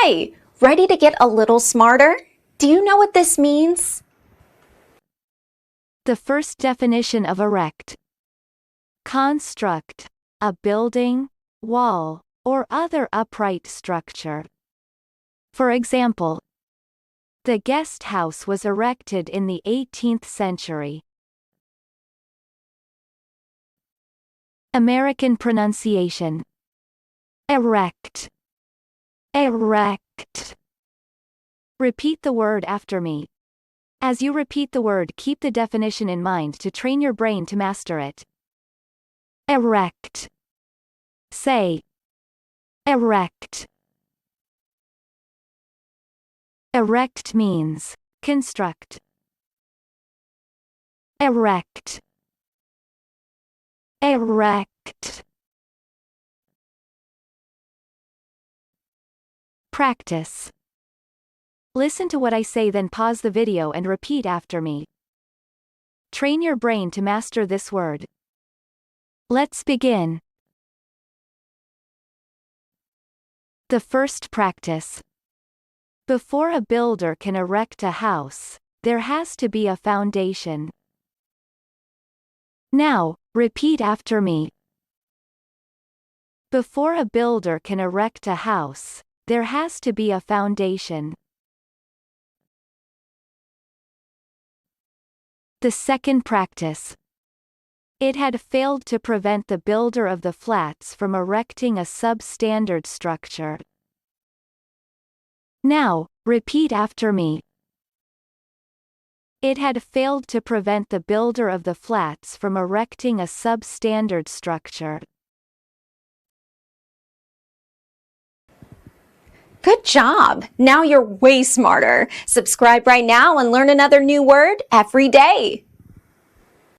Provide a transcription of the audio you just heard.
Hi, ready to get a little smarter? Do you know what this means? The first definition of erect. Construct, a building, wall, or other upright structure. For example, the guest house was erected in the 18th century. American pronunciation. Erect. Erect. Repeat the word after me. As you repeat the word, keep the definition in mind to train your brain to master it. Erect. Say. Erect. Erect means construct. Erect. Erect. Practice. Listen to what I say, then pause the video and repeat after me. Train your brain to master this word. Let's begin. The first practice. Before a builder can erect a house, there has to be a foundation. Now, repeat after me. Before a builder can erect a house, there has to be a foundation. The second practice. It had failed to prevent the builder of the flats from erecting a substandard structure. Now, repeat after me. It had failed to prevent the builder of the flats from erecting a substandard structure. Good job! Now you're way smarter. Subscribe right now and learn another new word every day.